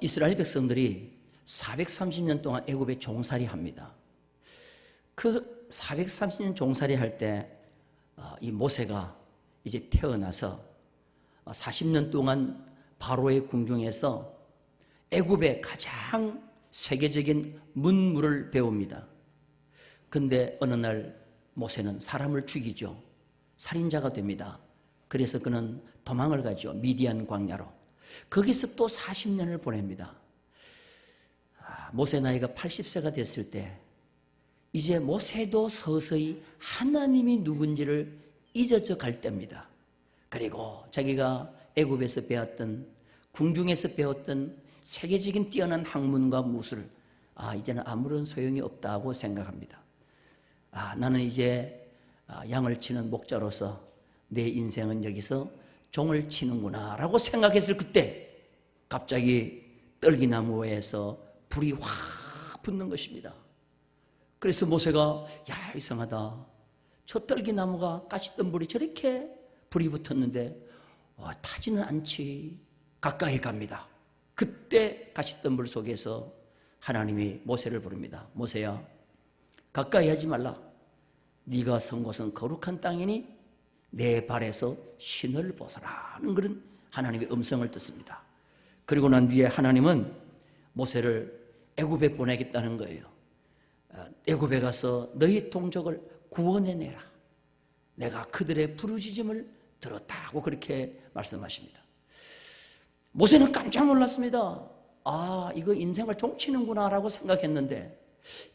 이스라엘 백성들이 430년 동안 애굽에 종살이 합니다. 그 430년 종살이 할 때 이 모세가 이제 태어나서 40년 동안 바로의 궁중에서 애굽의 가장 세계적인 문물을 배웁니다. 근데 어느 날 모세는 사람을 죽이죠. 살인자가 됩니다. 그래서 그는 도망을 가죠. 미디안 광야로. 거기서 또 40년을 보냅니다. 모세 나이가 80세가 됐을 때 이제 모세도 서서히 하나님이 누군지를 잊어져 갈 때입니다. 그리고 자기가 애굽에서 배웠던, 궁중에서 배웠던 세계적인 뛰어난 학문과 무술, 이제는 아무런 소용이 없다고 생각합니다. 나는 이제 양을 치는 목자로서 내 인생은 여기서 종을 치는구나 라고 생각했을 그때 갑자기 떨기나무에서 불이 확 붙는 것입니다. 그래서 모세가 이상하다. 저 떨기나무가 가시덤불이 저렇게 불이 붙었는데 타지는 않지. 가까이 갑니다. 그때 가시덤불 속에서 하나님이 모세를 부릅니다. 모세야, 가까이 하지 말라. 네가 선 곳은 거룩한 땅이니 내 발에서 신을 벗어라는 그런 하나님의 음성을 듣습니다. 그리고 난 뒤에 하나님은 모세를 애굽에 보내겠다는 거예요. 애굽에 가서 너희 동족을 구원해내라. 내가 그들의 부르짖음을 들었다고 그렇게 말씀하십니다. 모세는 깜짝 놀랐습니다. 이거 인생을 종치는구나 라고 생각했는데,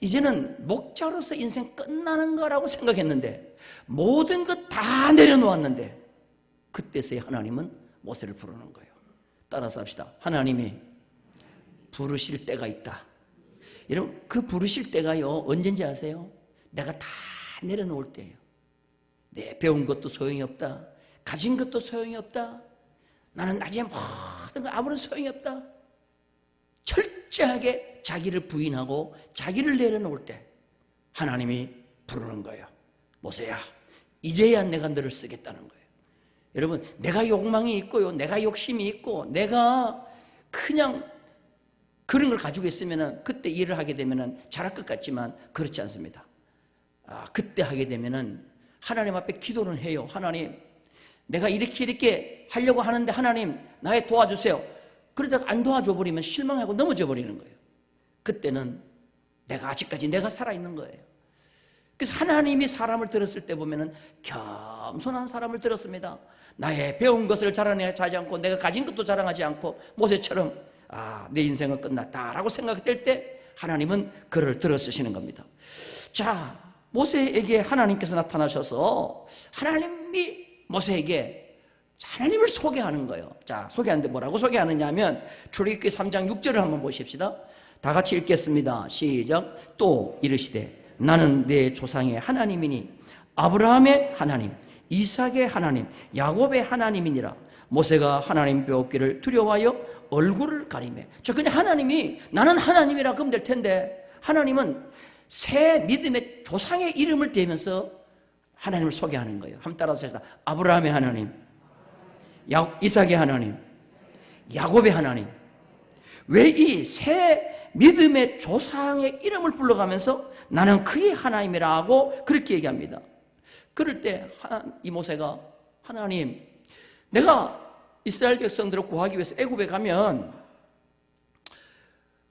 이제는 목자로서 인생 끝나는 거라고 생각했는데, 모든 것 다 내려놓았는데, 그때서야 하나님은 모세를 부르는 거예요. 따라서 합시다. 하나님이 부르실 때가 있다. 여러분, 그 부르실 때가요, 언제인지 아세요? 내가 다 내려놓을 때예요. 내 배운 것도 소용이 없다. 가진 것도 소용이 없다. 나는 나중에 모든 거 아무런 소용이 없다. 철저하게 자기를 부인하고 자기를 내려놓을 때 하나님이 부르는 거예요. 모세야, 이제야 내가 너를 쓰겠다는 거예요. 여러분, 내가 욕망이 있고요, 내가 욕심이 있고, 내가 그냥 그런 걸 가지고 있으면 그때 일을 하게 되면 잘할 것 같지만 그렇지 않습니다. 그때 하게 되면 하나님 앞에 기도는 해요. 하나님, 내가 이렇게 하려고 하는데 하나님 나의 도와주세요. 그러다가 안 도와줘 버리면 실망하고 넘어져 버리는 거예요. 그때는 아직까지 내가 살아있는 거예요. 그래서 하나님이 사람을 들었을 때 보면 겸손한 사람을 들었습니다. 나의 배운 것을 자랑하지 않고 내가 가진 것도 자랑하지 않고 모세처럼 내 인생은 끝났다라고 생각될 때 하나님은 그를 들어 쓰시는 겁니다. 자, 모세에게 하나님께서 나타나셔서 하나님이 모세에게 하나님을 소개하는 거예요. 자, 소개하는데 뭐라고 소개하느냐 하면 출애굽기 3장 6절을 한번 보십시다. 다 같이 읽겠습니다. 시작. 또 이르시되 나는 내 조상의 하나님이니 아브라함의 하나님, 이삭의 하나님, 야곱의 하나님이니라. 모세가 하나님 배웠기를 두려워하여 얼굴을 가리매. 그냥 하나님이 나는 하나님이라 그러면 될 텐데, 하나님은 새 믿음의 조상의 이름을 대면서 하나님을 소개하는 거예요. 한번 따라서 합시다. 아브라함의 하나님, 이삭의 하나님, 야곱의 하나님. 왜 이 새 믿음의 조상의 이름을 불러가면서 나는 그의 하나님이라고 그렇게 얘기합니다. 그럴 때 이 모세가 하나님, 내가 이스라엘 백성들을 구하기 위해서 애굽에 가면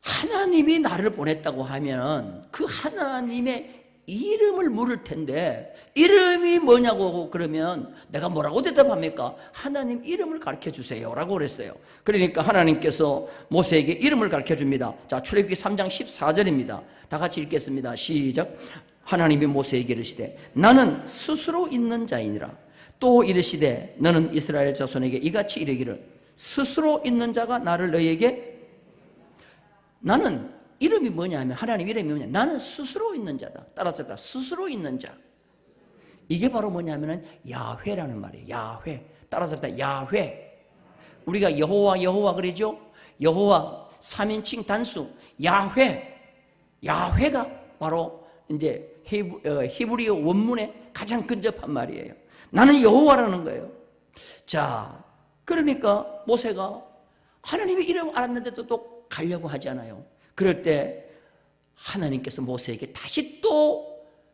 하나님이 나를 보냈다고 하면 그 하나님의 이름을 물을 텐데 이름이 뭐냐고 그러면 내가 뭐라고 대답합니까? 하나님 이름을 가르쳐 주세요 라고 그랬어요. 그러니까 하나님께서 모세에게 이름을 가르쳐 줍니다. 자, 출애굽기 3장 14절입니다. 다 같이 읽겠습니다. 시작. 하나님이 모세에게 이르시되 나는 스스로 있는 자이니라. 또 이르시되 너는 이스라엘 자손에게 이같이 이르기를 스스로 있는 자가 나를 너희에게. 나는 이름이 뭐냐 하면 하나님 이름이 뭐냐, 나는 스스로 있는 자다. 따라서 스스로 있는 자. 이게 바로 뭐냐면은 야훼라는 말이에요. 야훼. 따라서 야훼. 우리가 여호와 그러죠. 여호와 3인칭 단수 야훼. 야훼가 바로 이제 히브리어 원문에 가장 근접한 말이에요. 나는 여호와라는 거예요. 자, 그러니까 모세가 하나님의 이름 알았는데도 또 가려고 하잖아요. 그럴 때 하나님께서 모세에게 다시 또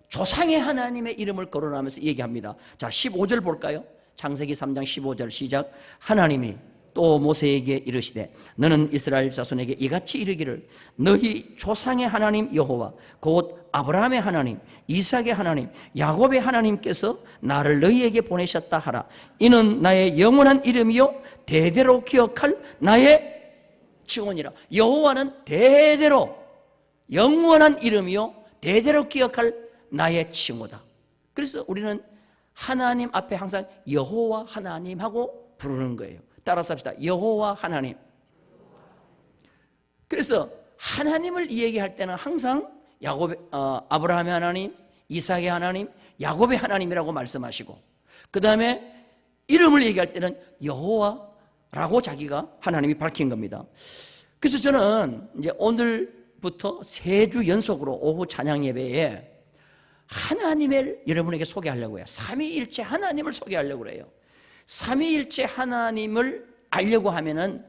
조상의 하나님의 이름을 거론하면서 얘기합니다. 자, 15절 볼까요? 창세기 3장 15절 시작. 하나님이 또 모세에게 이르시되 너는 이스라엘 자손에게 이같이 이르기를 너희 조상의 하나님 여호와 곧 아브라함의 하나님 이삭의 하나님 야곱의 하나님께서 나를 너희에게 보내셨다 하라. 이는 나의 영원한 이름이요 대대로 기억할 나의 증언이라. 여호와는 대대로 영원한 이름이요 대대로 기억할 나의 칭호다. 그래서 우리는 하나님 앞에 항상 여호와 하나님하고 부르는 거예요. 따라서 합시다. 여호와 하나님. 그래서 하나님을 이야기할 때는 항상 아브라함의 하나님, 이삭의 하나님, 야곱의 하나님이라고 말씀하시고, 그 다음에 이름을 얘기할 때는 여호와라고 자기가 하나님이 밝힌 겁니다. 그래서 저는 이제 오늘부터 3주 연속으로 오후 찬양 예배에 하나님을 여러분에게 소개하려고 해요. 삼위일체 하나님을 소개하려고 해요. 삼위일체 하나님을 알려고 하면은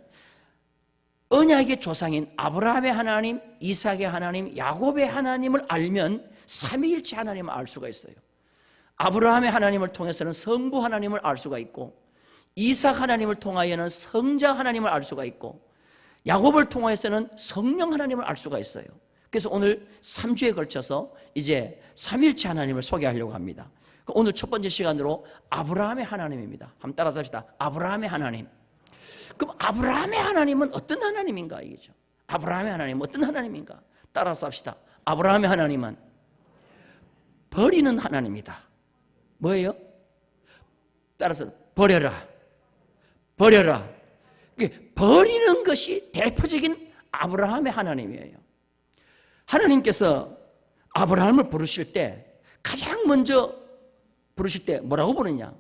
언약의 조상인 아브라함의 하나님, 이삭의 하나님, 야곱의 하나님을 알면 삼위일체 하나님을 알 수가 있어요. 아브라함의 하나님을 통해서는 성부 하나님을 알 수가 있고, 이삭 하나님을 통하여는 성자 하나님을 알 수가 있고, 야곱을 통해서는 성령 하나님을 알 수가 있어요. 그래서 오늘 3주에 걸쳐서 이제 삼위일체 하나님을 소개하려고 합니다. 오늘 첫 번째 시간으로 아브라함의 하나님입니다. 한번 따라서 합시다. 아브라함의 하나님. 그럼 아브라함의 하나님은 어떤 하나님인가 이거죠. 아브라함의 하나님은 어떤 하나님인가? 따라서 합시다. 아브라함의 하나님은 버리는 하나님이다. 뭐예요? 따라서 버려라. 버려라. 버리는 것이 대표적인 아브라함의 하나님이에요. 하나님께서 아브라함을 부르실 때 가장 먼저 부르실 때 뭐라고 부르냐?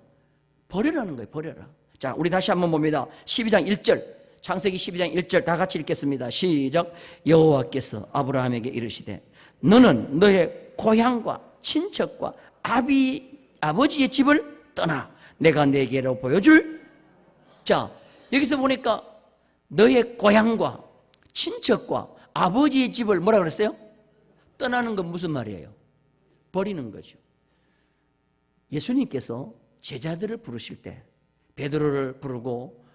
버려라는 거예요. 버려라. 자, 우리 다시 한번 봅니다. 12장 1절, 창세기 12장 1절 다 같이 읽겠습니다. 시작. 여호와께서 아브라함에게 이르시되 너는 너의 고향과 친척과 아버지의 집을 떠나 내가 네게로 보여줄. 자, 여기서 보니까 너의 고향과 친척과 아버지의 집을 뭐라 그랬어요? 떠나는 건 무슨 말이에요? 버리는 거죠. 예수님께서 제자들을 부르실 때 베드로를 부르고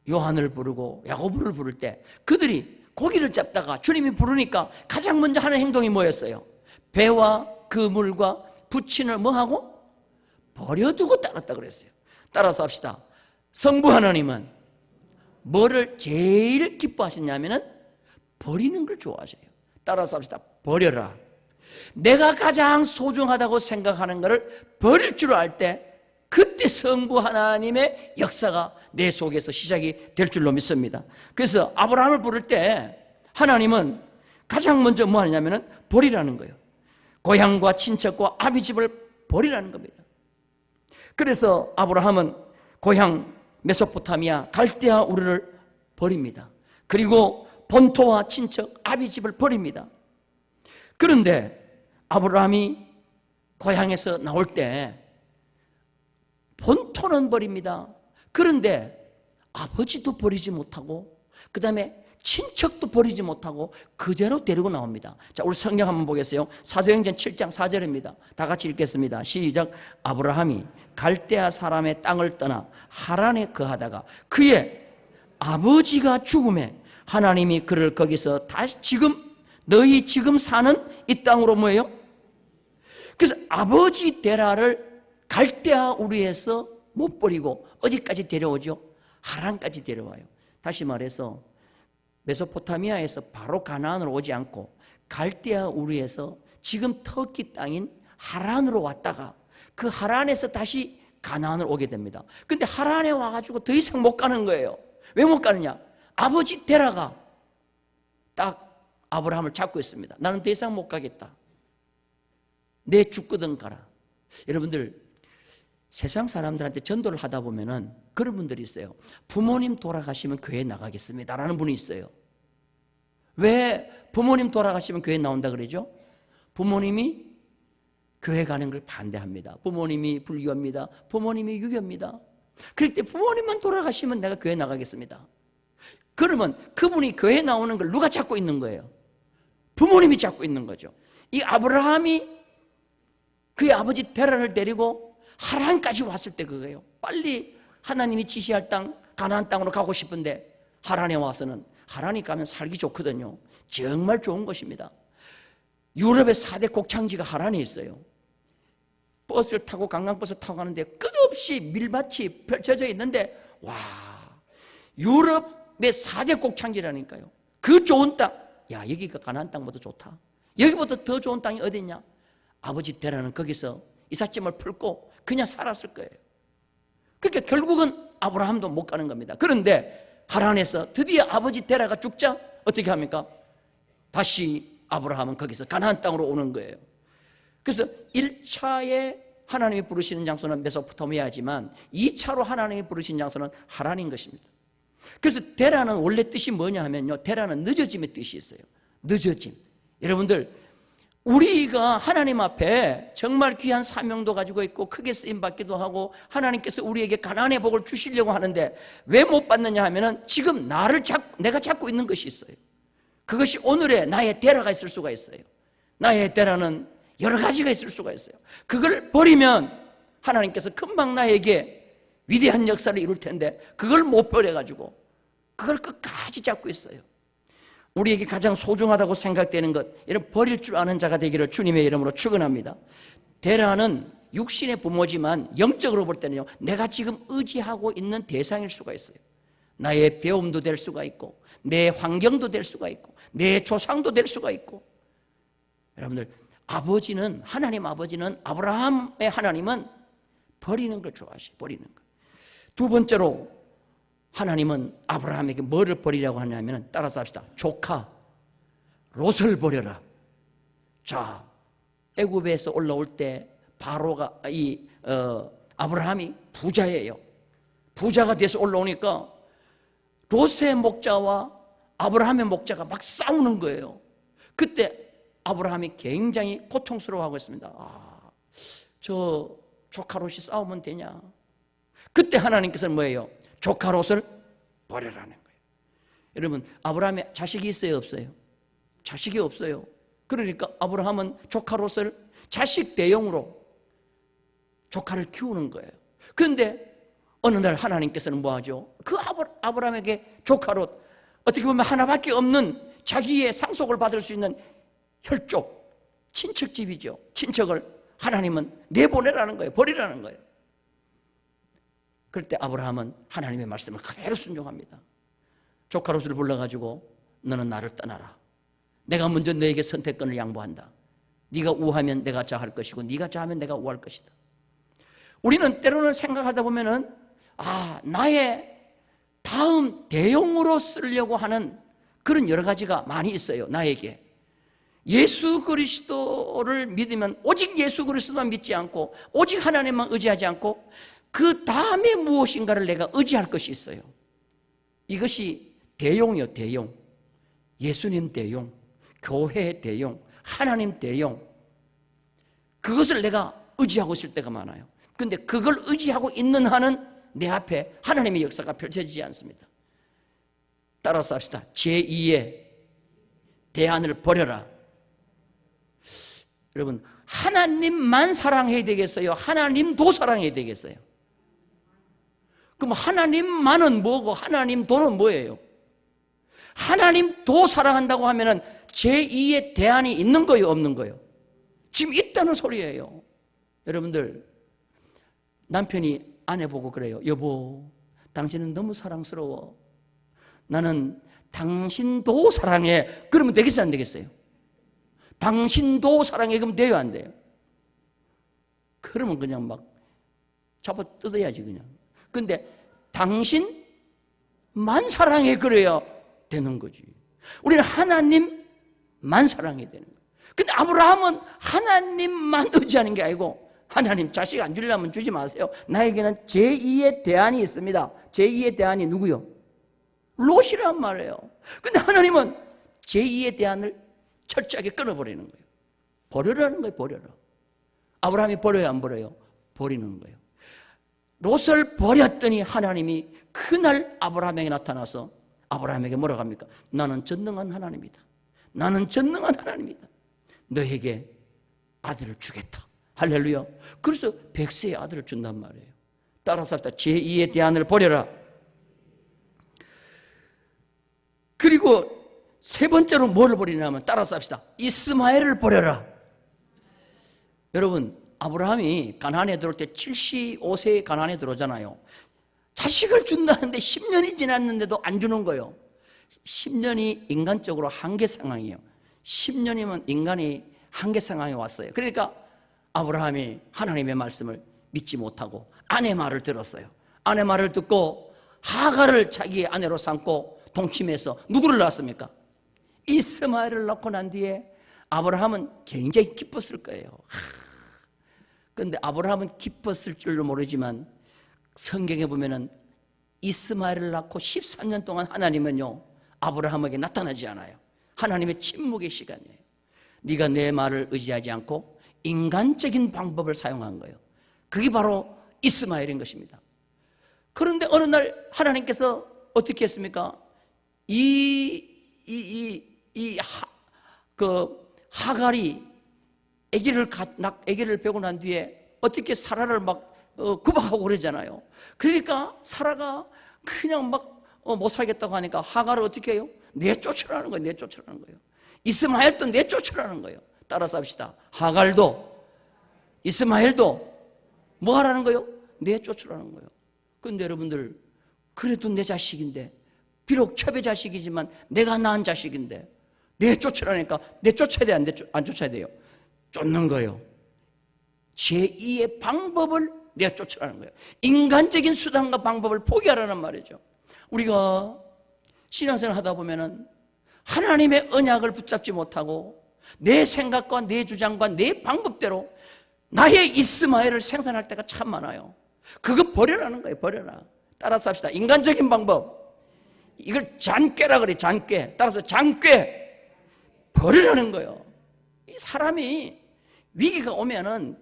요한을 부르고 야고보를 부를 때 그들이 고기를 잡다가 주님이 부르니까 가장 먼저 하는 행동이 뭐였어요? 배와 그물과 부친을 뭐하고? 버려두고 따랐다 그랬어요. 따라서 합시다. 성부 하나님은 뭐를 제일 기뻐하시냐면은 버리는 걸 좋아하셔요. 따라서 합시다. 버려라. 내가 가장 소중하다고 생각하는 것을 버릴 줄 알 때 그때 성부 하나님의 역사가 내 속에서 시작이 될 줄로 믿습니다. 그래서 아브라함을 부를 때 하나님은 가장 먼저 뭐 하느냐면은 버리라는 거예요. 고향과 친척과 아비집을 버리라는 겁니다. 그래서 아브라함은 고향 메소포타미아 갈대아 우르를 버립니다. 그리고 본토와 친척 아비집을 버립니다. 그런데 아브라함이 고향에서 나올 때 본토는 버립니다. 그런데 아버지도 버리지 못하고 그 다음에 친척도 버리지 못하고 그대로 데리고 나옵니다. 자, 우리 성경 한번 보겠어요. 사도행전 7장 4절입니다. 다 같이 읽겠습니다. 시작. 아브라함이 갈대아 사람의 땅을 떠나 하란에 거하다가 그의 아버지가 죽음에 하나님이 그를 거기서 다시 너희 지금 사는 이 땅으로 뭐예요? 그래서 아버지 데라를 갈대아 우르에서 못 버리고 어디까지 데려오죠? 하란까지 데려와요. 다시 말해서 메소포타미아에서 바로 가나안으로 오지 않고 갈대아 우르에서 지금 터키 땅인 하란으로 왔다가 그 하란에서 다시 가나안으로 오게 됩니다. 근데 하란에 와가지고 더 이상 못 가는 거예요. 왜 못 가느냐? 아버지 데라가 딱 아브라함을 잡고 있습니다. 나는 더 이상 못 가겠다. 내 죽거든 가라. 여러분들 세상 사람들한테 전도를 하다 보면은 그런 분들이 있어요. 부모님 돌아가시면 교회 나가겠습니다 라는 분이 있어요. 왜 부모님 돌아가시면 교회 나온다 그러죠? 부모님이 교회 가는 걸 반대합니다. 부모님이 불교입니다. 부모님이 유교입니다. 그럴 때 부모님만 돌아가시면 내가 교회 나가겠습니다. 그러면 그분이 교회에 나오는 걸 누가 잡고 있는 거예요? 부모님이 잡고 있는 거죠. 이 아브라함이 그의 아버지 데라를 데리고 하란까지 왔을 때 그거예요. 빨리 하나님이 지시할 땅 가나안 땅으로 가고 싶은데 하란에 와서는, 하란이 가면 살기 좋거든요. 정말 좋은 곳입니다. 유럽의 4대 곡창지가 하란에 있어요. 버스를 타고 관광버스 타고 가는데 끝없이 밀밭이 펼쳐져 있는데, 와, 유럽의 4대 곡창지라니까요. 그 좋은 땅, 야, 여기가 가나안 땅보다 좋다. 여기보다 더 좋은 땅이 어디 있냐? 아버지 데라는 거기서 이삿짐을 풀고 그냥 살았을 거예요. 그러니까 결국은 아브라함도 못 가는 겁니다. 그런데 하란에서 드디어 아버지 데라가 죽자 어떻게 합니까? 다시 아브라함은 거기서 가나안 땅으로 오는 거예요. 그래서 1차에 하나님이 부르시는 장소는 메소포타미아지만 2차로 하나님이 부르신 장소는 하란인 것입니다. 그래서 데라는 원래 뜻이 뭐냐 하면요, 데라는 늦어짐의 뜻이 있어요. 늦어짐. 여러분들, 우리가 하나님 앞에 정말 귀한 사명도 가지고 있고 크게 쓰임 받기도 하고 하나님께서 우리에게 가나안의 복을 주시려고 하는데 왜 못 받느냐 하면은 지금 내가 잡고 있는 것이 있어요. 그것이 오늘의 나의 데라가 있을 수가 있어요. 나의 데라는 여러 가지가 있을 수가 있어요. 그걸 버리면 하나님께서 금방 나에게 위대한 역사를 이룰 텐데 그걸 못 버려가지고 그걸 끝까지 잡고 있어요. 우리에게 가장 소중하다고 생각되는 것, 이런 버릴 줄 아는 자가 되기를 주님의 이름으로 축원합니다. 데라는 육신의 부모지만 영적으로 볼 때는요, 내가 지금 의지하고 있는 대상일 수가 있어요. 나의 배움도 될 수가 있고 내 환경도 될 수가 있고 내 조상도 될 수가 있고. 여러분들, 아버지는, 하나님 아버지는, 아브라함의 하나님은 버리는 걸 좋아하시, 버리는 거. 두 번째로 하나님은 아브라함에게 뭐를 버리라고 하냐면, 따라서 합시다. 조카 롯을 버려라. 자, 애굽에서 올라올 때 바로가 아브라함이 부자예요. 부자가 돼서 올라오니까 롯의 목자와 아브라함의 목자가 막 싸우는 거예요. 그때 아브라함이 굉장히 고통스러워하고 있습니다. 저 조카 롯이 싸우면 되냐? 그때 하나님께서는 뭐예요? 조카 롯을 버려라는 거예요. 여러분, 아브라함이 자식이 있어요, 없어요? 자식이 없어요. 그러니까 아브라함은 조카 롯을 자식 대용으로 조카를 키우는 거예요. 그런데 어느 날 하나님께서는 뭐 하죠? 그 아브라함에게 조카 롯, 어떻게 보면 하나밖에 없는 자기의 상속을 받을 수 있는 혈족, 친척집이죠. 친척을 하나님은 내보내라는 거예요. 버리라는 거예요. 그럴 때 아브라함은 하나님의 말씀을 그대로 순종합니다. 조카 롯을 불러가지고 너는 나를 떠나라. 내가 먼저 너에게 선택권을 양보한다. 네가 우하면 내가 좌할 것이고 네가 좌하면 내가 우할 것이다. 우리는 때로는 생각하다 보면은 나의 다음 대용으로 쓰려고 하는 그런 여러 가지가 많이 있어요. 나에게 예수 그리스도를 믿으면 오직 예수 그리스도만 믿지 않고 오직 하나님만 의지하지 않고 그 다음에 무엇인가를 내가 의지할 것이 있어요. 이것이 대용이요, 대용. 예수님 대용, 교회 대용, 하나님 대용. 그것을 내가 의지하고 있을 때가 많아요. 그런데 그걸 의지하고 있는 한은 내 앞에 하나님의 역사가 펼쳐지지 않습니다. 따라서 합시다. 제2의 대안을 버려라. 여러분, 하나님만 사랑해야 되겠어요? 하나님도 사랑해야 되겠어요? 그럼 하나님만은 뭐고 하나님도는 뭐예요? 하나님도 사랑한다고 하면은 제2의 대안이 있는 거예요, 없는 거예요? 지금 있다는 소리예요. 여러분들, 남편이 아내 보고 그래요. 여보, 당신은 너무 사랑스러워. 나는 당신도 사랑해. 그러면 되겠어요, 안 되겠어요? 당신도 사랑해. 그러면 돼요, 안 돼요? 그러면 그냥 막 잡아 뜯어야지 그냥. 근데 당신만 사랑해. 그래야 되는 거지. 우리는 하나님만 사랑해야 되는 거예요. 근데 아브라함은 하나님만 의지하는 게 아니고, 하나님 자식 안 주려면 주지 마세요. 나에게는 제2의 대안이 있습니다. 제2의 대안이 누구요? 롯이란 말이에요. 근데 하나님은 제2의 대안을 철저하게 끊어버리는 거예요. 버려라는 거예요, 버려라. 아브라함이 버려요, 안 버려요? 버리는 거예요. 롯을 버렸더니 하나님이 그날 아브라함에게 나타나서 아브라함에게 뭐라고 합니까? 나는 전능한 하나님이다. 나는 전능한 하나님이다. 너에게 아들을 주겠다. 할렐루야. 그래서 100세의 아들을 준단 말이에요. 따라서 합시다. 제2의 대안을 버려라. 그리고 세 번째로 뭘 버리냐면, 따라서 합시다. 이스마엘을 버려라. 여러분, 아브라함이 가나안에 들어올 때 75세에 가나안에 들어오잖아요. 자식을 준다는데 10년이 지났는데도 안 주는 거예요. 10년이 인간적으로 한계 상황이에요. 10년이면 인간이 한계 상황에 왔어요. 그러니까 아브라함이 하나님의 말씀을 믿지 못하고 아내 말을 들었어요. 아내 말을 듣고 하갈을 자기의 아내로 삼고 동침해서 누구를 낳았습니까? 이스마엘을 낳고 난 뒤에 아브라함은 굉장히 기뻤을 거예요. 그런데 아브라함은 기뻤을 줄도 모르지만 성경에 보면은 이스마엘을 낳고 13년 동안 하나님은요, 아브라함에게 나타나지 않아요. 하나님의 침묵의 시간이에요. 네가 내 말을 의지하지 않고 인간적인 방법을 사용한 거예요. 그게 바로 이스마엘인 것입니다. 그런데 어느 날 하나님께서 어떻게 했습니까? 하갈이 아기를 배고 난 뒤에 어떻게 사라를 막 구박하고 그러잖아요. 그러니까 사라가 그냥 막 못 살겠다고 하니까 하갈을 어떻게 해요? 내쫓으라는 거예요. 내쫓으라는 거예요. 이스마엘도 내쫓으라는 거예요. 따라서 합시다. 하갈도 이스마엘도 뭐 하라는 거예요? 내쫓으라는 거예요. 그런데 여러분들, 그래도 내 자식인데, 비록 첩의 자식이지만 내가 낳은 자식인데 내쫓으라니까 내쫓아야 돼, 안 쫓아야 돼요? 쫓는 거예요. 제2의 방법을 내쫓으라는 거예요. 인간적인 수단과 방법을 포기하라는 말이죠. 우리가 신앙생활 하다 보면은 하나님의 언약을 붙잡지 못하고 내 생각과 내 주장과 내 방법대로 나의 이스마엘을 생산할 때가 참 많아요. 그거 버려라는 거예요. 버려라. 따라서 합시다. 인간적인 방법, 이걸 잔꾀라 그래. 잔꾀. 따라서 잔꾀 버리라는 거예요. 이 사람이 위기가 오면은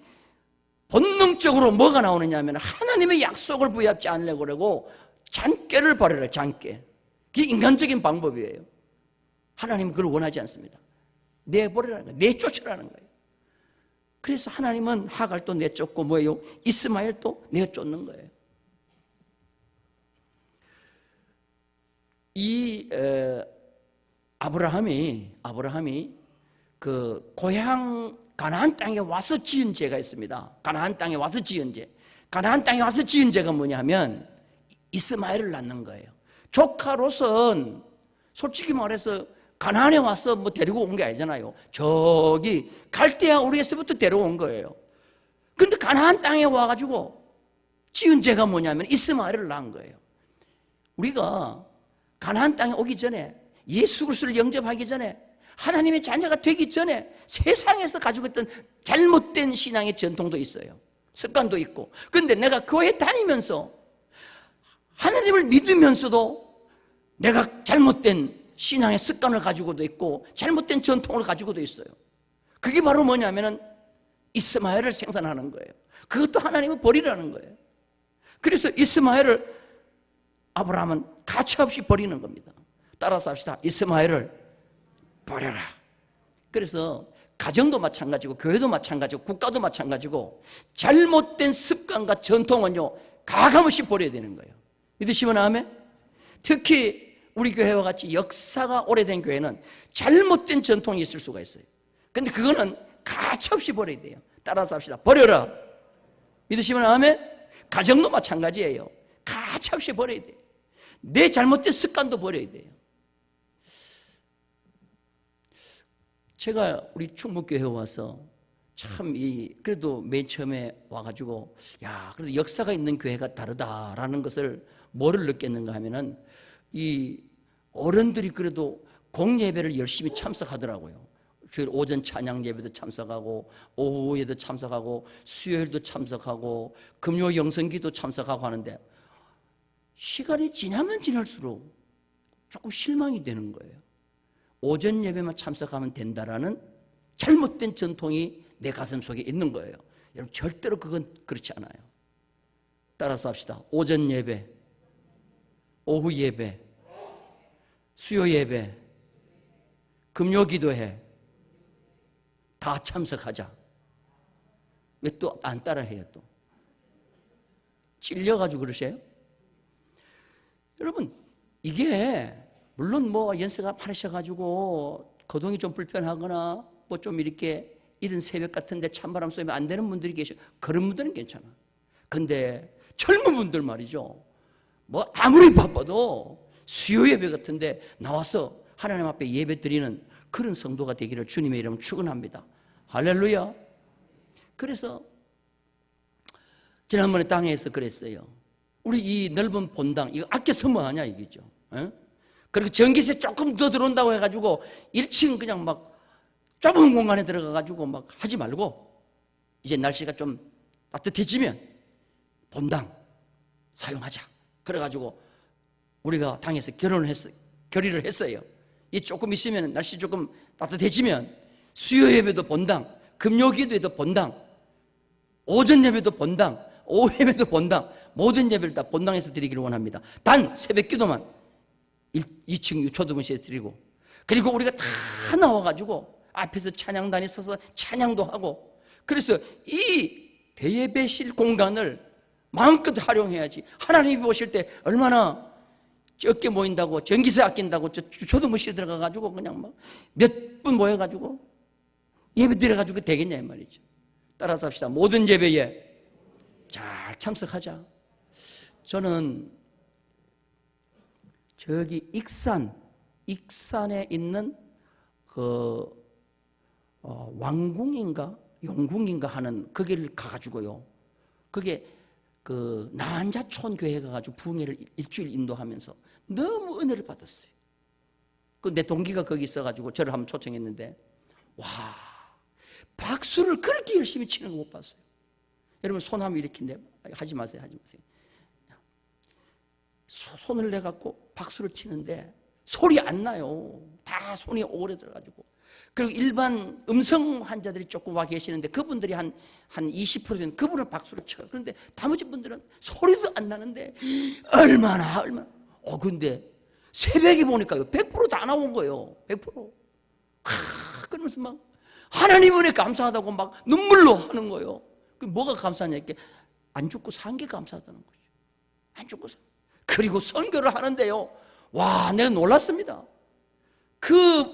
본능적으로 뭐가 나오느냐 하면 하나님의 약속을 부여하지 않으려고 그러고 잔꾀를 버려라. 잔꾀. 그게 인간적인 방법이에요. 하나님은 그걸 원하지 않습니다. 내버리라는 거예요. 내쫓으라는 거예요. 그래서 하나님은 하갈도 내쫓고 뭐예요? 이스마엘도 내쫓는 거예요. 이 아브라함이 그 고향 가나안 땅에 와서 지은 죄가 있습니다. 가나안 땅에 와서 지은 죄. 가나안 땅에 와서 지은 죄가 뭐냐면 이스마엘을 낳는 거예요. 조카로선 솔직히 말해서 가나안에 와서 뭐 데리고 온 게 아니잖아요. 저기 갈대아 우르에서부터 데려온 거예요. 근데 가나안 땅에 와가지고 지은 죄가 뭐냐면 이스마엘을 낳은 거예요. 우리가 가나안 땅에 오기 전에, 예수 그리스도를 영접하기 전에, 하나님의 자녀가 되기 전에 세상에서 가지고 있던 잘못된 신앙의 전통도 있어요. 습관도 있고. 그런데 내가 교회 다니면서 하나님을 믿으면서도 내가 잘못된 신앙의 습관을 가지고도 있고 잘못된 전통을 가지고도 있어요. 그게 바로 뭐냐면은 이스마엘을 생산하는 거예요. 그것도 하나님은 버리라는 거예요. 그래서 이스마엘을 아브라함은 가차없이 버리는 겁니다. 따라서 합시다. 이스마엘을 버려라. 그래서 가정도 마찬가지고 교회도 마찬가지고 국가도 마찬가지고 잘못된 습관과 전통은요 가감없이 버려야 되는 거예요. 믿으시면 아멘? 특히 우리 교회와 같이 역사가 오래된 교회는 잘못된 전통이 있을 수가 있어요. 근데 그거는 가차없이 버려야 돼요. 따라서 합시다. 버려라. 믿으시면 아멘? 가정도 마찬가지예요. 가차없이 버려야 돼요. 내 잘못된 습관도 버려야 돼요. 제가 우리 충북교회 와서 참 그래도 맨 처음에 와가지고 그래도 역사가 있는 교회가 다르다라는 것을 뭐를 느꼈는가 하면은 이 어른들이 그래도 공예배를 열심히 참석하더라고요. 주일 오전 찬양 예배도 참석하고 오후에도 참석하고 수요일도 참석하고 금요 영성기도 참석하고 하는데 시간이 지나면 지날수록 조금 실망이 되는 거예요. 오전 예배만 참석하면 된다라는 잘못된 전통이 내 가슴 속에 있는 거예요. 여러분 절대로 그건 그렇지 않아요. 따라서 합시다. 오전 예배, 오후 예배, 수요 예배, 금요 기도회 다 참석하자. 왜 또 안 따라해요? 또 찔려가지고 그러세요? 여러분, 이게 물론 뭐 연세가 많으셔가지고 거동이 좀 불편하거나 뭐 좀 이렇게 이른 새벽 같은데 찬바람 쏘면 안 되는 분들이 계셔. 그런 분들은 괜찮아. 근데 젊은 분들 말이죠, 뭐 아무리 바빠도 수요 예배 같은데 나와서 하나님 앞에 예배 드리는 그런 성도가 되기를 주님의 이름으로 축원합니다. 할렐루야. 그래서 지난번에 땅에서 그랬어요. 우리 이 넓은 본당 이거 아껴서 뭐하냐 이거죠. 그리고 전기세 조금 더 들어온다고 해가지고 1층 그냥 막 좁은 공간에 들어가가지고 막 하지 말고 이제 날씨가 좀 따뜻해지면 본당 사용하자. 그래가지고 우리가 당에서 결의를 했어요. 이 조금 있으면 날씨 조금 따뜻해지면 수요 예배도 본당, 금요 기도에도 본당, 오전 예배도 본당, 오후 예배도 본당, 모든 예배를 다 본당에서 드리기를 원합니다. 단 새벽 기도만 2층 초등부실에서 드리고, 그리고 우리가 다 나와가지고 앞에서 찬양단에 서서 찬양도 하고, 그래서 이 대예배실 공간을 마음껏 활용해야지. 하나님이 보실 때 얼마나 적게 모인다고, 전기세 아낀다고 초등부실에 들어가가지고 그냥 막 몇 분 모여가지고 예배 드려가지고 되겠냐 이 말이죠. 따라서 합시다. 모든 예배에 잘 참석하자. 저는 저기 익산에 있는 그 왕궁인가 용궁인가 하는 거기를 가가지고요. 그게 그 나한자촌 교회 가가지고 부흥회를 일주일 인도하면서 너무 은혜를 받았어요. 그 내 동기가 거기 있어가지고 저를 한번 초청했는데, 와, 박수를 그렇게 열심히 치는 거 못 봤어요. 여러분 손 하면 이렇게 하지 마세요. 손을 내갖고 박수를 치는데 소리 안 나요. 다 손이 오래 들어가지고. 그리고 일반 음성 환자들이 조금 와 계시는데 그분들이 한 20%는 그분은 박수를 쳐요. 그런데 나머지 분들은 소리도 안 나는데 얼마나. 근데 새벽에 보니까요 100% 다 나온 거예요. 100%. 그러면서 막 하나님 은혜 감사하다고 막 눈물로 하는 거예요. 그 뭐가 감사하냐, 이렇게 안 죽고 산 게 감사하다는 거죠. 안 죽고 산. 그리고 선교를 하는데요, 와, 내가 놀랐습니다. 그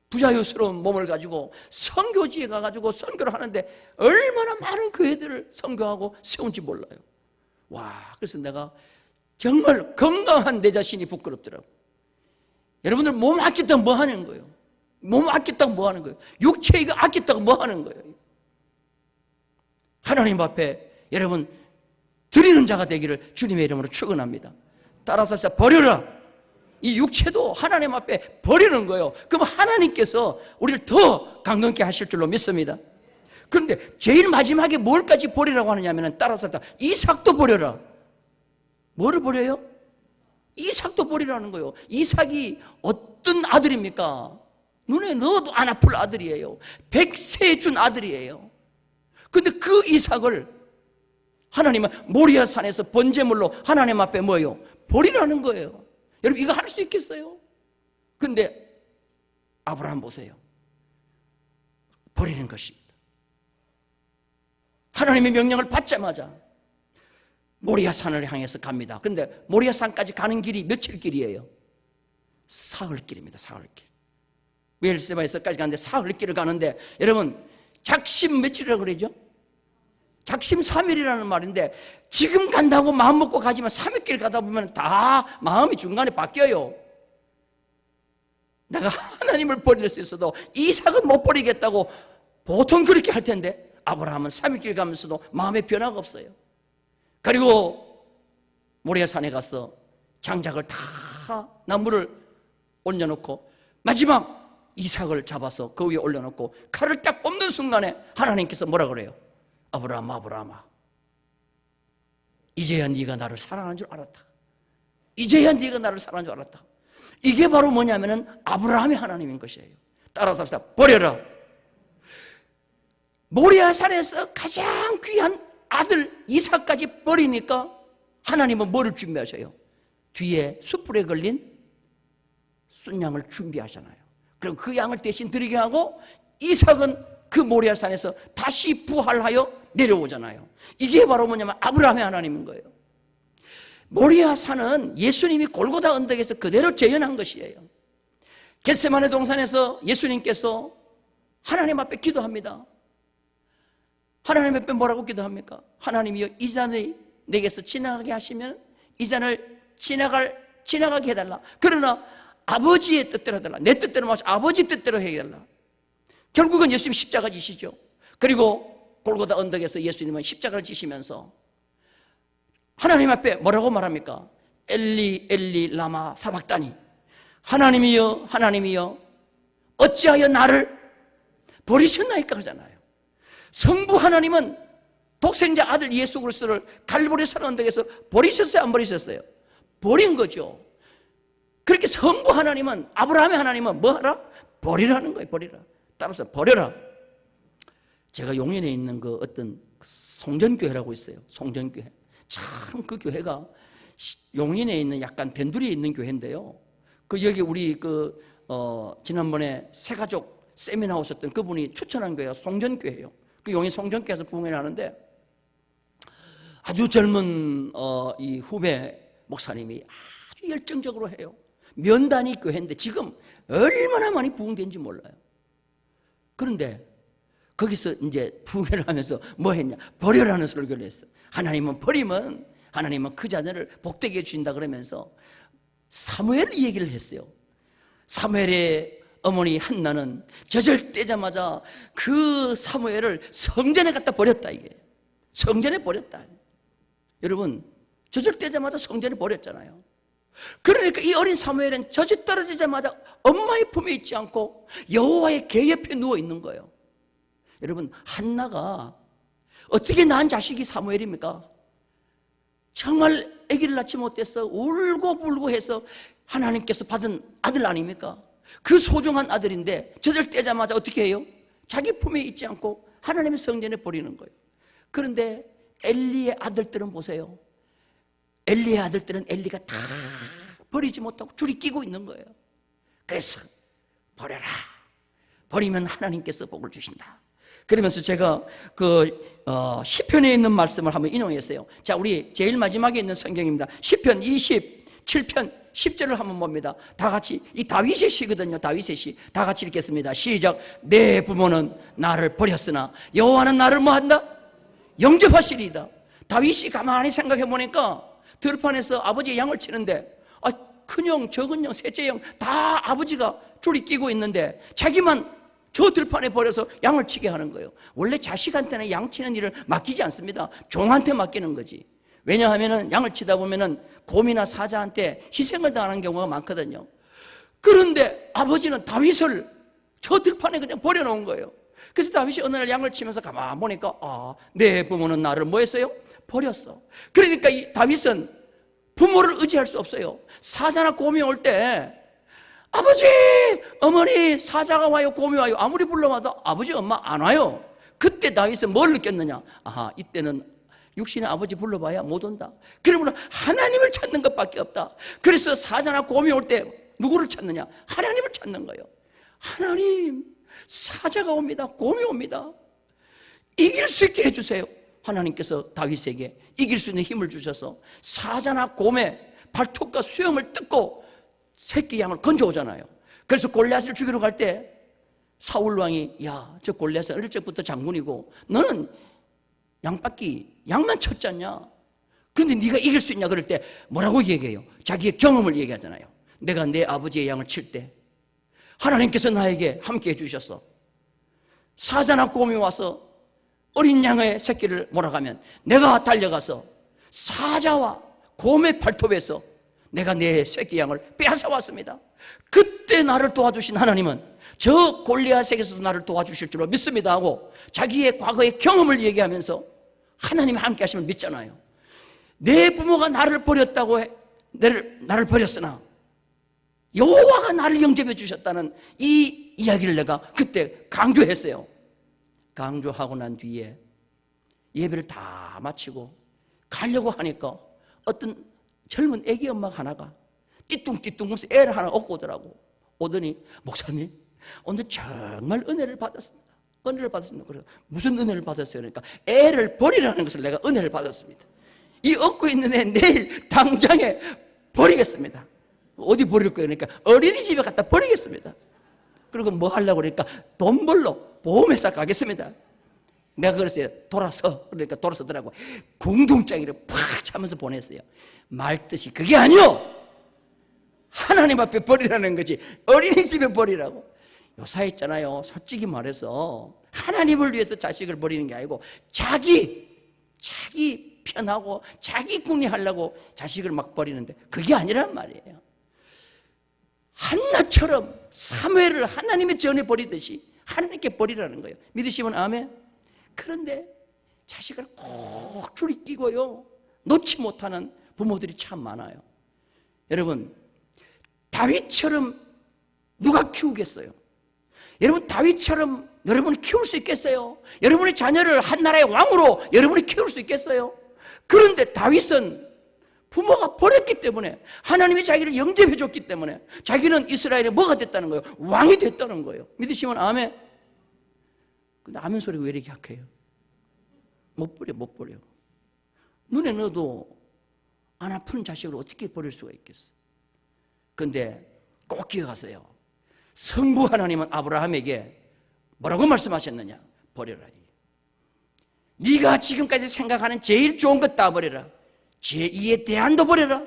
부자유스러운 몸을 가지고 선교지에 가가지고 선교를 하는데 얼마나 많은 교회들을 선교하고 세운지 몰라요. 와, 그래서 내가 정말 건강한 내 자신이 부끄럽더라고요. 여러분들 몸 아꼈다고 뭐 하는 거예요? 몸 아꼈다고 뭐 하는 거예요? 육체 이거 아꼈다고 뭐 하는 거예요? 하나님 앞에 여러분 드리는 자가 되기를 주님의 이름으로 축원합니다. 따라서 버려라. 이 육체도 하나님 앞에 버리는 거예요. 그럼 하나님께서 우리를 더 강건케 하실 줄로 믿습니다. 그런데 제일 마지막에 뭘까지 버리라고 하느냐면, 따라서 이삭도 버려라. 뭐를 버려요? 이삭도 버리라는 거예요. 이삭이 어떤 아들입니까? 눈에 넣어도 안 아플 아들이에요. 100세 준 아들이에요. 근데 그 이삭을 하나님은 모리아 산에서 번제물로 하나님 앞에 뭐예요? 버리라는 거예요. 여러분 이거 할 수 있겠어요? 근데 아브라함 보세요. 버리는 것입니다. 하나님의 명령을 받자마자 모리아 산을 향해서 갑니다. 그런데 모리아 산까지 가는 길이 며칠 길이에요? 사흘길입니다. 사흘길. 웨일세바에서까지 가는데 사흘길을 가는데, 여러분 작심 며칠이라고 그러죠? 작심 3일이라는 말인데, 지금 간다고 마음 먹고 가지만 3일길 가다 보면 다 마음이 중간에 바뀌어요. 내가 하나님을 버릴 수 있어도 이삭은 못 버리겠다고 보통 그렇게 할 텐데, 아브라함은 3일길 가면서도 마음에 변화가 없어요. 그리고 모리아산에 가서 장작을 다 나무를 올려놓고 마지막 이삭을 잡아서 그 위에 올려놓고 칼을 딱 뽑는 순간에 하나님께서 뭐라 그래요? 아브라함아, 아브라함아, 이제야 네가 나를 사랑하는 줄 알았다. 이제야 네가 나를 사랑하는 줄 알았다. 이게 바로 뭐냐면은 아브라함의 하나님인 것이에요. 따라서 합시다. 버려라. 모리아산에서 가장 귀한 아들 이삭까지 버리니까 하나님은 뭐를 준비하셔요? 뒤에 숯불에 걸린 순양을 준비하잖아요. 그리고 그 양을 대신 드리게 하고 이삭은 그 모리아산에서 다시 부활하여 내려오잖아요. 이게 바로 뭐냐면 아브라함의 하나님인 거예요. 모리아산은 예수님이 골고다 언덕에서 그대로 재현한 것이에요. 겟세마네 동산에서 예수님께서 하나님 앞에 기도합니다. 하나님 앞에 뭐라고 기도합니까? 하나님이여, 이 잔이 내게서 지나가게 하시면 이 잔을 지나가게 해달라. 그러나 아버지의 뜻대로 해달라. 내 뜻대로 마시 아버지 뜻대로 해달라. 결국은 예수님 십자가 지시죠. 그리고 골고다 언덕에서 예수님은 십자가를 지시면서 하나님 앞에 뭐라고 말합니까? 엘리 엘리 라마 사박다니, 하나님이여 하나님이여 어찌하여 나를 버리셨나이까 하잖아요. 성부 하나님은 독생자 아들 예수 그리스도를 갈보리 산 언덕에서 버리셨어요, 안 버리셨어요? 버린 거죠. 그렇게 성부 하나님은, 아브라함의 하나님은 뭐 하라? 버리라는 거예요. 버리라. 따라서 버려라. 제가 용인에 있는 그 어떤 송전교회라고 있어요. 송전교회. 참 그 교회가 용인에 있는 약간 변두리에 있는 교회인데요. 그 여기 우리 지난번에 새가족 세미나 오셨던 그분이 추천한 교회가 송전교회예요. 그 용인 송전교회에서 부흥회를 하는데 아주 젊은 이 후배 목사님이 아주 열정적으로 해요. 면단위 교회인데 지금 얼마나 많이 부흥된지 몰라요. 그런데 거기서 이제 부흥회를 하면서 뭐 했냐? 버려라는 설교를 했어. 하나님은 버리면 하나님은 그 자녀를 복되게 해주신다 그러면서 사무엘 얘기를 했어요. 사무엘의 어머니 한나는 젖을 떼자마자 그 사무엘을 성전에 갖다 버렸다. 이게 성전에 버렸다. 여러분, 젖을 떼자마자 성전에 버렸잖아요. 그러니까 이 어린 사무엘은 젖이 떨어지자마자 엄마의 품에 있지 않고 여호와의 궤 옆에 누워 있는 거예요. 여러분, 한나가 어떻게 낳은 자식이 사무엘입니까? 정말 아기를 낳지 못해서 울고 불고 해서 하나님께서 받은 아들 아닙니까? 그 소중한 아들인데 젖을 떼자마자 어떻게 해요? 자기 품에 있지 않고 하나님의 성전에 버리는 거예요. 그런데 엘리의 아들들은 보세요. 엘리의 아들들은 엘리가 다 버리지 못하고 줄이 끼고 있는 거예요. 그래서 버려라. 버리면 하나님께서 복을 주신다. 그러면서 제가 시편에 있는 말씀을 한번 인용했어요. 자, 우리 제일 마지막에 있는 성경입니다. 시편 27편 10절을 한번 봅니다. 다 같이, 이 다윗의 시거든요. 다윗의 시. 다 같이 읽겠습니다. 시작. 내 부모는 나를 버렸으나 여호와는 나를 뭐한다? 영접하시리이다. 다윗이 가만히 생각해 보니까 들판에서 아버지의 양을 치는데 큰형, 적은형, 셋째형 다 아버지가 줄이 끼고 있는데 자기만 저 들판에 버려서 양을 치게 하는 거예요. 원래 자식한테는 양 치는 일을 맡기지 않습니다. 종한테 맡기는 거지. 왜냐하면 양을 치다 보면 곰이나 사자한테 희생을 당하는 경우가 많거든요. 그런데 아버지는 다윗을 저 들판에 그냥 버려놓은 거예요. 그래서 다윗이 어느 날 양을 치면서 가만 보니까 내 부모는 나를 뭐 했어요? 버렸어. 그러니까 이 다윗은 부모를 의지할 수 없어요. 사자나 곰이 올 때 아버지, 어머니, 사자가 와요, 곰이 와요. 아무리 불러와도 아버지, 엄마 안 와요. 그때 다윗은 뭘 느꼈느냐? 이때는 육신의 아버지 불러봐야 못 온다. 그러면 하나님을 찾는 것밖에 없다. 그래서 사자나 곰이 올 때 누구를 찾느냐? 하나님을 찾는 거예요. 하나님, 사자가 옵니다. 곰이 옵니다. 이길 수 있게 해주세요. 하나님께서 다윗에게 이길 수 있는 힘을 주셔서 사자나 곰의 발톱과 수염을 뜯고 새끼 양을 건져오잖아요. 그래서 골리앗을 죽이러 갈 때 사울 왕이 저 골리앗은 어릴 적부터 장군이고 너는 양만 쳤지 않냐? 근데 네가 이길 수 있냐? 그럴 때 뭐라고 얘기해요? 자기의 경험을 얘기하잖아요. 내가 내 아버지의 양을 칠 때 하나님께서 나에게 함께 해주셨어. 사자나 곰이 와서 어린 양의 새끼를 몰아가면 내가 달려가서 사자와 곰의 발톱에서 내가 내 새끼 양을 빼앗아 왔습니다. 그때 나를 도와주신 하나님은 저 골리앗에게서도 나를 도와주실 줄로 믿습니다 하고 자기의 과거의 경험을 얘기하면서 하나님이 함께 하시면 믿잖아요. 내 부모가 나를 버렸다고 나를 버렸으나 여호와가 나를 영접해 주셨다는 이 이야기를 내가 그때 강조했어요. 강조하고 난 뒤에 예배를 다 마치고 가려고 하니까 어떤 젊은 애기 엄마가 하나가 띠뚱띠뚱 하면서 애를 하나 업고 오더라고. 오더니 목사님 오늘 정말 은혜를 받았습니다. 은혜를 받았습니다. 그래서 무슨 은혜를 받았어요? 그러니까 애를 버리라는 것을 내가 은혜를 받았습니다. 이 얻고 있는 애 내일 당장에 버리겠습니다. 어디 버릴 거예요? 그러니까 어린이집에 갖다 버리겠습니다. 그리고 뭐 하려고 그러니까 돈 벌러 보험회사 가겠습니다. 내가 그랬어요. 돌아서. 그러니까 돌아서더라고. 공동장애를 팍 하면서 보냈어요. 말뜻이 그게 아니요, 하나님 앞에 버리라는 거지 어린이집에 버리라고. 요사 있잖아요. 솔직히 말해서 하나님을 위해서 자식을 버리는 게 아니고 자기 편하고 자기 궁리하려고 자식을 막 버리는데 그게 아니란 말이에요. 한나처럼 사무엘을 하나님의 전에 버리듯이 하나님께 버리라는 거예요. 믿으시면 아멘. 그런데 자식을 꼭 줄이 끼고요 놓지 못하는 부모들이 참 많아요. 여러분, 다윗처럼 누가 키우겠어요? 여러분, 다윗처럼 여러분이 키울 수 있겠어요? 여러분의 자녀를 한 나라의 왕으로 여러분이 키울 수 있겠어요? 그런데 다윗은 부모가 버렸기 때문에, 하나님이 자기를 영접해 줬기 때문에 자기는 이스라엘의 뭐가 됐다는 거예요? 왕이 됐다는 거예요. 믿으시면 아멘. 근데 아멘 소리가 왜 이렇게 약해요? 못 버려. 눈에 넣어도 안 아픈 자식을 어떻게 버릴 수가 있겠어? 근데 꼭 기억하세요. 성부 하나님은 아브라함에게 뭐라고 말씀하셨느냐? 버려라. 네가 지금까지 생각하는 제일 좋은 것 다 버려라. 제2의 대안도 버려라.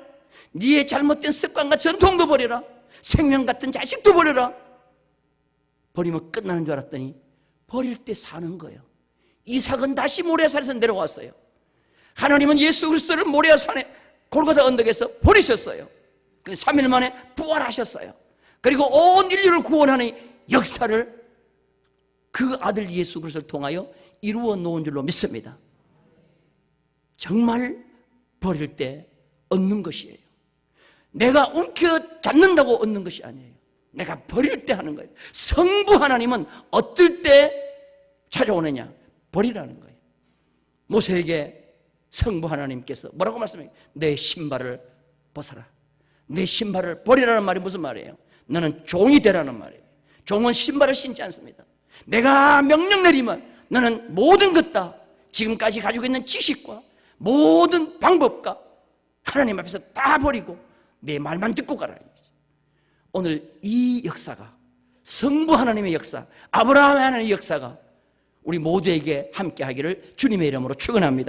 네의 잘못된 습관과 전통도 버려라. 생명 같은 자식도 버려라. 버리면 끝나는 줄 알았더니 버릴 때 사는 거예요. 이삭은 다시 모리아산에서 내려왔어요. 하나님은 예수 그리스도를 모리아산에 골고다 언덕에서 버리셨어요. 근데 3일 만에 부활하셨어요. 그리고 온 인류를 구원하는 역사를 그 아들 예수 그리스도를 통하여 이루어 놓은 줄로 믿습니다. 정말 버릴 때 얻는 것이에요. 내가 움켜잡는다고 얻는 것이 아니에요. 내가 버릴 때 하는 거예요. 성부 하나님은 어떨 때 찾아오느냐? 버리라는 거예요. 모세에게 성부 하나님께서 뭐라고 말씀해요? 내 신발을 벗어라. 내 신발을 버리라는 말이 무슨 말이에요? 너는 종이 되라는 말이에요. 종은 신발을 신지 않습니다. 내가 명령 내리면 너는 모든 것 다 지금까지 가지고 있는 지식과 모든 방법과 하나님 앞에서 다 버리고 내 말만 듣고 가라. 오늘 이 역사가, 성부 하나님의 역사, 아브라함의 하나님의 역사가 우리 모두에게 함께 하기를 주님의 이름으로 축원합니다.